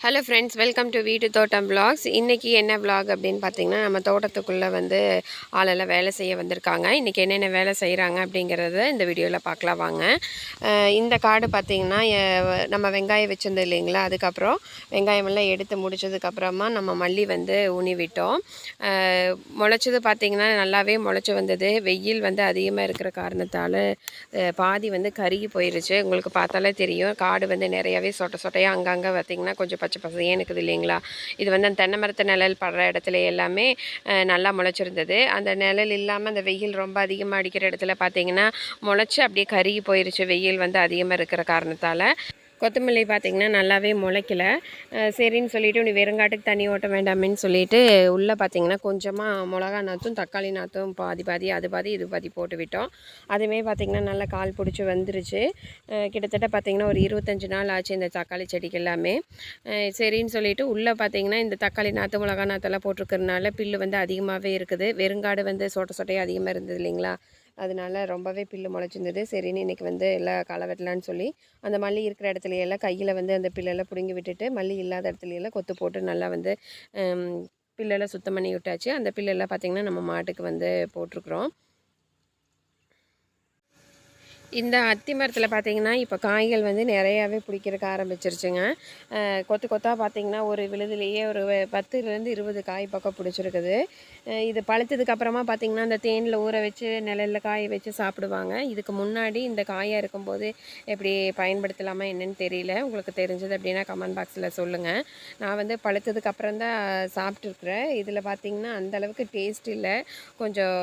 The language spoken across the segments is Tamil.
Hello friends, welcome to vettuthottamvlogs. இன்றைக்கி என்ன vlog அப்படின்னு பார்த்தீங்கன்னா, நம்ம தோட்டத்துக்குள்ளே வந்து ஆளெல்லாம் வேலை செய்ய வந்திருக்காங்க. இன்றைக்கி என்னென்ன வேலை செய்கிறாங்க அப்படிங்கிறத இந்த வீடியோவில் பார்க்கலாம் வாங்க. இந்த காடு பார்த்திங்கன்னா நம்ம வெங்காயம் வச்சுருந்தோம் இல்லைங்களா, அதுக்கப்புறம் வெங்காயமெல்லாம் எடுத்து முடித்ததுக்கப்புறமா நம்ம மல்லி வந்து ஊனி விட்டோம். முளைச்சது பார்த்திங்கன்னா நல்லாவே முளைச்சி வந்தது. வெயில் வந்து அதிகமாக இருக்கிற காரணத்தால் பாதி வந்து கருகி போயிடுச்சு. உங்களுக்கு பார்த்தாலே தெரியும், காடு வந்து நிறையாவே சொட்டை சொட்டையாக அங்கங்கே பார்த்திங்கன்னா கொஞ்சம் பச்சை பசையாக இருக்குது இல்லைங்களா. இது வந்து அந்த தென்னை மரத்து நிழல் படுற இடத்துல எல்லாமே நல்லா முளைச்சிருந்தது. அந்த நிழல் இல்லாமல் அந்த வெயில் ரொம்ப அதிகமாக அடிக்கிற இடத்துல பார்த்திங்கன்னா முளைச்சி அப்படியே கருகி போயிடுச்சு, வெயில் வந்து அதிகமாக இருக்கிற காரணத்தால். கொத்தமல்லி பார்த்திங்கன்னா நல்லாவே முளைக்கல. சரின்னு சொல்லிவிட்டு நீ வெறுங்காட்டுக்கு தண்ணி ஓட்ட வேண்டாமேன்னு சொல்லிவிட்டு உள்ளே பார்த்திங்கன்னா கொஞ்சமாக மிளகா நாற்றும் தக்காளி நாற்றும் பாதி பாதி அது பாதி இது பாதி போட்டு விட்டோம். அதுவுமே பார்த்திங்கன்னா நல்லா கால் பிடிச்சி வந்துருச்சு. கிட்டத்தட்ட பார்த்திங்கன்னா ஒரு 25 நாள் ஆச்சு இந்த தக்காளி செடிக்கு எல்லாமே. சரின்னு சொல்லிவிட்டு உள்ளே பார்த்திங்கன்னா இந்த தக்காளி நாற்று மிளகா நாற்றெல்லாம் போட்டிருக்கிறதுனால பில்லு வந்து அதிகமாகவே இருக்குது. வெறுங்காடு வந்து சொட்டை சொட்டையாக அதிகமாக இருந்தது இல்லைங்களா, அதனால ரொம்பவே பில்லு முளைச்சிருந்தது. சரின்னு இன்றைக்கி வந்து எல்லாம் களை வெட்டலான்னு சொல்லி அந்த மல்லி இருக்கிற இடத்துல எல்லாம் கையில் வந்து அந்த பில்லெல்லாம் பிடுங்கி விட்டுட்டு மல்லி இல்லாத இடத்துல எல்லாம் கொத்து போட்டு நல்லா வந்து பில்லெல்லாம் சுத்தம் பண்ணி விட்டாச்சு. அந்த பில்லெல்லாம் பார்த்திங்கன்னா நம்ம மாட்டுக்கு வந்து போட்டிருக்குறோம். இந்த அத்தி மரத்தில் பார்த்திங்கன்னா இப்போ காய்கள் வந்து நிறையாவே பிடிக்கிறதுக்கு ஆரம்பிச்சிருச்சுங்க. கொத்து கொத்தாக பார்த்திங்கன்னா ஒரு விழுதுலேயே ஒரு 10லேருந்து 20 காய் பக்கம் பிடிச்சிருக்குது. இது பழுத்ததுக்கப்புறமா பார்த்திங்கன்னா அந்த தேனில் ஊற வச்சு நிழலில் காய வச்சு சாப்பிடுவாங்க. இதுக்கு முன்னாடி இந்த காயாக இருக்கும்போது எப்படி பயன்படுத்தலாமா என்னன்னு தெரியல. உங்களுக்கு தெரிஞ்சது அப்படின்னா கமெண்ட் பாக்ஸில் சொல்லுங்கள். நான் வந்து பழுத்ததுக்கப்புறம் தான் சாப்பிட்ருக்குறேன். இதில் பார்த்திங்கன்னா அந்தளவுக்கு டேஸ்ட் இல்லை. கொஞ்சம்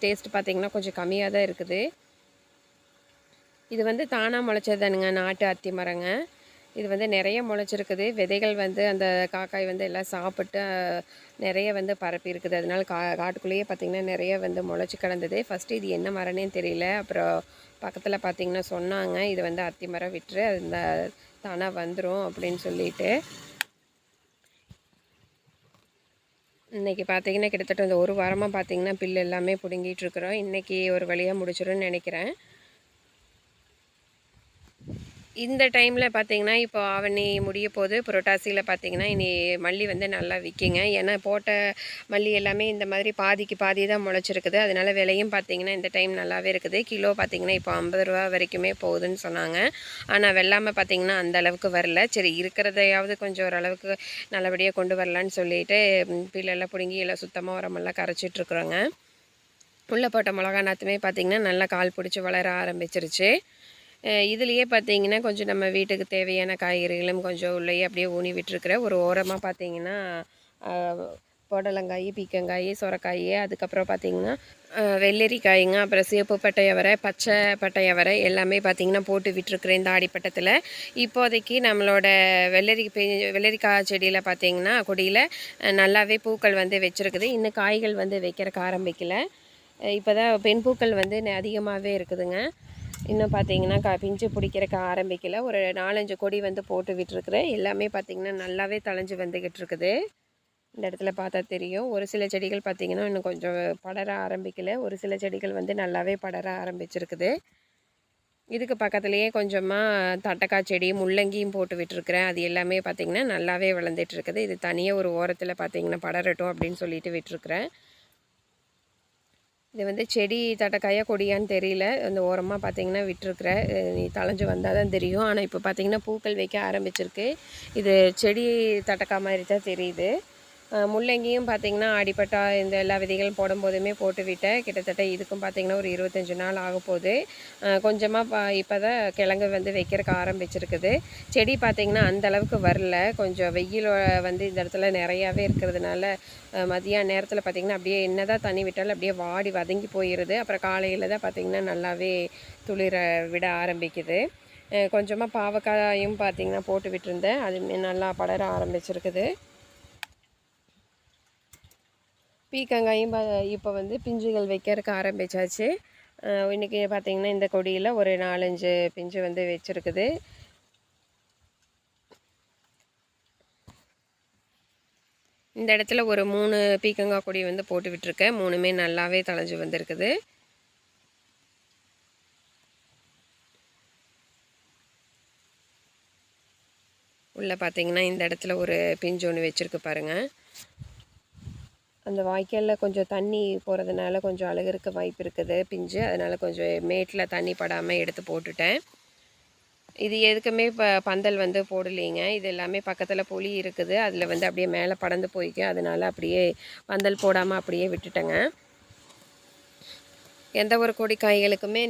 டேஸ்ட் பார்த்திங்கன்னா கொஞ்சம் கம்மியாக தான் இருக்குது. இது வந்து தானாக முளைச்சதுதானுங்க, நாட்டு அத்தி மரங்க. இது வந்து நிறைய முளைச்சிருக்குது. விதைகள் வந்து அந்த காக்காய் வந்து எல்லாம் சாப்பிட்டு நிறைய வந்து பரப்பி இருக்குது. அதனால காட்டுக்குள்ளேயே பார்த்திங்கன்னா நிறைய வந்து முளைச்சி கிடந்தது. ஃபஸ்ட்டு இது என்ன மரம்னே தெரியல. அப்புறம் பக்கத்தில் பார்த்திங்கன்னா சொன்னாங்க, இது வந்து அத்தி மரம் விட்டுரு, அந்த தானாக வந்துடும் அப்படின்னு சொல்லிட்டு. இன்றைக்கி பார்த்திங்கன்னா கிட்டத்தட்ட இந்த ஒரு வாரமாக பார்த்திங்கன்னா பில்லு எல்லாமே பிடுங்கிட்டுருக்குறோம். இன்றைக்கி ஒரு வழியாக முடிச்சிடும்னு நினைக்கிறேன். இந்த டைமில் பார்த்திங்கன்னா இப்போ ஆவணி முடிய போது, புரட்டாசியில் பார்த்திங்கன்னா இனி மல்லி வந்து நல்லா விற்கிங்க. ஏன்னா போட்ட மல்லி எல்லாமே இந்த மாதிரி பாதிக்கு பாதி தான் முளைச்சிருக்குது. அதனால் விலையும் பார்த்திங்கன்னா இந்த டைம் நல்லாவே இருக்குது. கிலோ பார்த்திங்கன்னா இப்போ 50 ரூபா வரைக்குமே போகுதுன்னு சொன்னாங்க. ஆனால் வெள்ளாமை பார்த்திங்கன்னா அந்த அளவுக்கு வரல. சரி இருக்கிறதையாவது கொஞ்சம் ஓரளவுக்கு நல்லபடியாக கொண்டு வரலான்னு சொல்லிட்டு பில்லெல்லாம் பிடுங்கி எல்லாம் சுத்தமாக உரமெல்லாம் கரைச்சிட்ருக்குறோங்க. உள்ளே போட்ட மிளகா நாற்றுமே பார்த்திங்கன்னா நல்லா கால் பிடிச்சி வளர ஆரம்பிச்சிருச்சு. இதுலேயே பார்த்திங்கன்னா கொஞ்சம் நம்ம வீட்டுக்கு தேவையான காய்கறிகளும் கொஞ்சம் உள்ளேயே அப்படியே ஊனி விட்டுருக்குறேன். ஒரு ஓரமாக பார்த்திங்கன்னா புடலங்காய், பீக்கங்காய், சொரக்காய், அதுக்கப்புறம் பார்த்திங்கன்னா வெள்ளரிக்காய்ங்க, அப்புறம் சிவப்பு பட்டையவரை, பச்சை பட்டையவரை எல்லாமே பார்த்திங்கன்னா போட்டு விட்டுருக்குறேன் இந்த ஆடிப்பட்டத்தில். இப்போதைக்கு நம்மளோட வெள்ளரிக்காய் செடியில் பார்த்திங்கன்னா கொடியில் நல்லாவே பூக்கள் வந்து வச்சுருக்குது. இன்னும் காய்கள் வந்து வைக்கிறக்கு ஆரம்பிக்கல. இப்போ தான் பெண் பூக்கள் வந்து அதிகமாகவே இருக்குதுங்க. இன்னும் பார்த்திங்கன்னா பிஞ்சு பிடிக்கிறக்க ஆரம்பிக்கல. ஒரு 4-5 கொடி வந்து போட்டு விட்டுருக்குறேன். எல்லாமே பார்த்திங்கன்னா நல்லாவே தழைஞ்சு வந்துக்கிட்டு இருக்குது. இந்த இடத்துல பார்த்தா தெரியும். ஒரு சில செடிகள் பார்த்திங்கன்னா இன்னும் கொஞ்சம் படர ஆரம்பிக்கல. ஒரு சில செடிகள் வந்து நல்லாவே படர ஆரம்பிச்சிருக்குது. இதுக்கு பக்கத்துலேயே கொஞ்சமாக தட்டக்காய் செடி, முள்ளங்கியும் போட்டு விட்டுருக்குறேன். அது எல்லாமே பார்த்திங்கன்னா நல்லாவே வளர்ந்துட்டுருக்குது. இது தனியாக ஒரு ஓரத்தில் பார்த்திங்கன்னா படரட்டும் அப்படின்னு சொல்லிட்டு விட்டுருக்குறேன். இது வந்து செடி தட்டைக்காயா கொடியான்னு தெரியல. அந்த ஓரமாக பார்த்திங்கன்னா விட்டுருக்குறேன். நீ தளைஞ்சு வந்தால் தான் தெரியும். ஆனால் இப்போ பார்த்திங்கன்னா பூக்கள் வைக்க ஆரம்பிச்சிருக்கு. இது செடி தட்டக்காய் மாதிரி தான் தெரியுது. முள்ளங்கியும் பார்த்திங்கன்னா அடிப்பட்டா இந்த எல்லா விதைகளும் போடும்போதுமே போட்டு விட்டேன். கிட்டத்தட்ட இதுக்கும் பார்த்திங்கன்னா ஒரு 25 நாள் ஆக போகுது. கொஞ்சமாக இப்போ தான் கிழங்கு வந்து வைக்கிறதுக்கு ஆரம்பிச்சிருக்குது. செடி பார்த்திங்கன்னா அந்தளவுக்கு வரல. கொஞ்சம் வெயில் வந்து இந்த இடத்துல நிறையாவே இருக்கிறதுனால மதியான நேரத்தில் பார்த்திங்கன்னா அப்படியே என்ன தான் தண்ணி விட்டாலும் அப்படியே வாடி வதங்கி போயிடுது. அப்புறம் காலையில் தான் பார்த்திங்கன்னா நல்லாவே துளிர விட ஆரம்பிக்குது. கொஞ்சமாக பாவக்காயும் பார்த்திங்கன்னா போட்டு விட்டுருந்தேன். அது நல்லா படர ஆரம்பிச்சிருக்குது. பீக்கங்காயும் இப்போ வந்து பிஞ்சுகள் வைக்கிறதுக்கு ஆரம்பித்தாச்சு. இன்றைக்கி பார்த்திங்கன்னா இந்த கொடியில் ஒரு 4-5 பிஞ்சு வந்து வச்சுருக்குது. இந்த இடத்துல ஒரு 3 பீக்கங்காய் கொடி வந்து போட்டு விட்டுருக்கேன். 3மே நல்லாவே தழைஞ்சு வந்திருக்குது. உள்ளே பார்த்தீங்கன்னா இந்த இடத்துல ஒரு பிஞ்சு ஒன்று வச்சுருக்கு பாருங்கள். அந்த வாய்க்காலில் கொஞ்சம் தண்ணி போகிறதுனால கொஞ்சம் அழுகிறதுக்கு வாய்ப்பு இருக்குது பிஞ்சு. அதனால் கொஞ்சம் மேட்டில் தண்ணி படாமல் எடுத்து போட்டுட்டேன். இது எதுக்குமே பந்தல் வந்து போடலைங்க. இது எல்லாமே பக்கத்தில் புளி இருக்குது. அதில் வந்து அப்படியே மேலே படர்ந்து போய்க்கு. அதனால் அப்படியே பந்தல் போடாமல் அப்படியே விட்டுட்டேங்க. எந்த ஒரு கொடி காய்களுக்குமே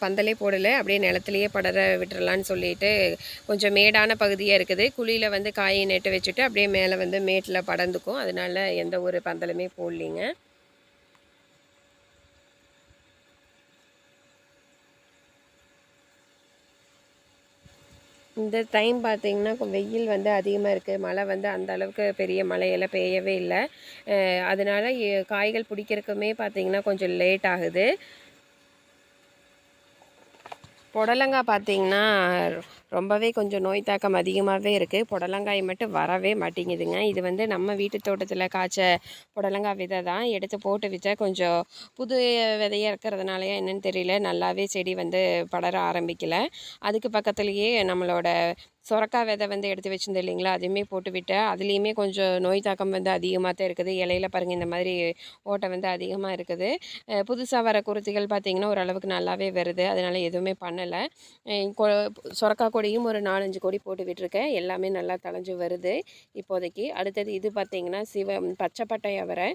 பந்தலே போடலை, அப்படியே நிலத்துலையே படர விட்டுறலான்னு சொல்லிட்டு கொஞ்சம் மேடான பகுதியாக இருக்குது. குழியில் வந்து காயை நெட்டு வச்சுட்டு அப்படியே மேலே வந்து மேட்டில் படர்ந்துக்கும். அதனால் எந்த ஒரு பந்தலுமே போடலிங்க. இந்த டைம் பார்த்திங்கன்னா வெயில் வந்து அதிகமாக இருக்குது. மழை வந்து அந்த அளவுக்கு பெரிய மழையெல்லாம் பெய்யவே இல்லை. அதனால் காய்கள் பிடிக்கிறதுக்குமே பார்த்திங்கன்னா கொஞ்சம் லேட் ஆகுது. புடலங்காய் பார்த்திங்கன்னா ரொம்பவே கொஞ்சம் நோய் தாக்கம் அதிகமாகவே இருக்குது. புடலங்காய் மட்டும் வரவே மாட்டேங்குதுங்க. இது வந்து நம்ம வீட்டு தோட்டத்தில் காய்ச்ச புடலங்காய் விதை தான். எடுத்து போட்டு வச்சா கொஞ்சம் புது விதையாக இருக்கிறதுனாலயா என்னென்னு தெரியல, நல்லாவே செடி வந்து படர ஆரம்பிக்கலை. அதுக்கு பக்கத்துலேயே நம்மளோட சொரக்காய் விதை வந்து எடுத்து வச்சுருந்தேன் இல்லைங்களா, அதையுமே போட்டு விட்டேன். அதுலேயுமே கொஞ்சம் நோய் தாக்கம் வந்து அதிகமாக தான் இருக்குது. இலையில பாருங்கள் இந்த மாதிரி ஓட்டை வந்து அதிகமாக இருக்குது. புதுசாக வர குருத்திகள் பார்த்திங்கன்னா ஓரளவுக்கு நல்லாவே வருது. அதனால் எதுவுமே பண்ணலை. சொரக்காய் கொடியும் ஒரு 4-5 கொடி போட்டு விட்டுருக்கேன். எல்லாமே நல்லா தழைஞ்சு வருது இப்போதைக்கு. அடுத்தது இது பார்த்திங்கன்னா பச்சை பட்டை அவரை,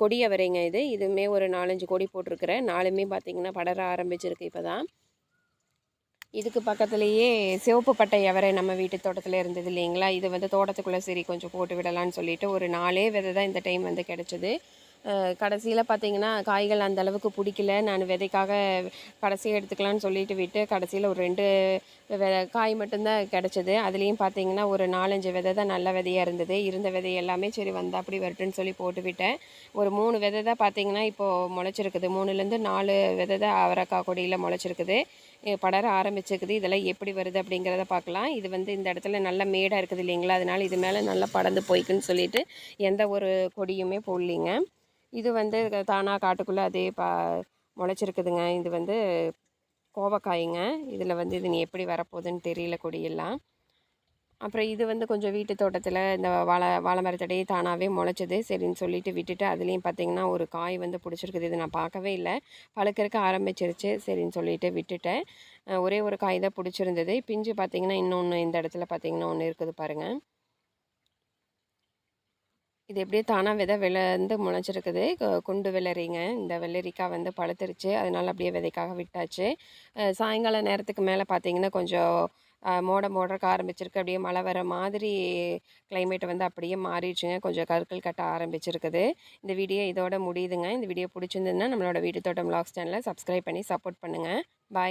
கொடி அவரைங்க. இதுவுமே ஒரு 4-5 கொடி போட்டிருக்கிறேன். 4மே பார்த்திங்கன்னா படர ஆரம்பிச்சிருக்கு இப்போ தான். இதுக்கு பக்கத்துலேயே சிவப்பு பட்டை அவரை நம்ம வீட்டு தோட்டத்தில் இருந்தது இல்லைங்களா, இது வந்து தோட்டத்துக்குள்ளே சரி கொஞ்சம் போட்டு விடலான்னு சொல்லிட்டு ஒரு 4 விதை தான் இந்த டைம் வந்து கிடச்சிது. கடைசியில் பார்த்திங்கன்னா காய்கள் அந்த அளவுக்கு பிடிக்கல. நான் விதைக்காக கடைசியாக எடுத்துக்கலான்னு சொல்லிட்டு விட்டு கடைசியில் ஒரு 2 காய் மட்டும்தான் கிடச்சிது. அதுலேயும் பார்த்திங்கன்னா ஒரு 4-5 விதை தான் நல்ல விதையாக இருந்தது. இருந்த விதை எல்லாமே சரி வந்தால் அப்படி வரட்டுன்னு சொல்லி போட்டு விட்டேன். ஒரு 3 விதை தான் பார்த்திங்கன்னா இப்போது முளைச்சிருக்குது. 3லேருந்து 4 விதை தான் அவரைக்காய் கொடியில் முளைச்சிருக்குது. படர ஆரம்பிச்சிருக்குது. இதெல்லாம் எப்படி வருது அப்படிங்கிறத பார்க்கலாம். இது வந்து இந்த இடத்துல நல்ல மேடாக இருக்குது இல்லைங்களா, அதனால் இது மேலே நல்லா படர்ந்து போய்க்குன்னு சொல்லிட்டு எந்த ஒரு கொடியுமே போடலிங்க. இது வந்து தானாக காட்டுக்குள்ளே அதே முளைச்சிருக்குதுங்க. இது வந்து கோவக்காய்ங்க. இதில் வந்து இது நீ எப்படி வரப்போகுதுன்னு தெரியல கொடியெல்லாம். அப்புறம் இது வந்து கொஞ்சம் வீட்டு தோட்டத்தில் இந்த வாழை மரத்தடியே தானாகவே முளைச்சது. சரின்னு சொல்லிட்டு விட்டுட்டு அதுலேயும் பார்த்திங்கன்னா ஒரு காய் வந்து பிடிச்சிருக்குது. இது நான் பார்க்கவே இல்லை, பழுக்கிறதுக்கு ஆரம்பிச்சிருச்சு. சரின்னு சொல்லிட்டு விட்டுட்டேன். ஒரே ஒரு காய் தான் பிடிச்சிருந்தது. பிஞ்சு பார்த்திங்கன்னா இன்னொன்று இந்த இடத்துல பார்த்திங்கன்னா ஒன்று இருக்குது பாருங்கள். இது எப்படியே தானாக விளைந்து முளைச்சிருக்குது. குண்டு வெள்ளரிங்க. இந்த வெள்ளரிக்காய் வந்து பழுத்துருச்சு. அதனால் அப்படியே விதைக்காக விட்டாச்சு. சாயங்கால நேரத்துக்கு மேலே பார்த்திங்கன்னா கொஞ்சம் மோடறக்க ஆரம்பிச்சிருக்கு. அப்படியே மழை வர மாதிரி கிளைமேட் வந்து அப்படியே மாறிடுச்சுங்க. கொஞ்சம் கருக்கள் கட்ட ஆரம்பிச்சிருக்குது. இந்த வீடியோ இதோட முடியுதுங்க. இந்த வீடியோ பிடிச்சிருந்ததுன்னா நம்மளோட வீட்டு தோட்டம் விலாக்ஸ் சேனலை சப்ஸ்கிரைப் பண்ணி சப்போர்ட் பண்ணுங்கள். பாய்.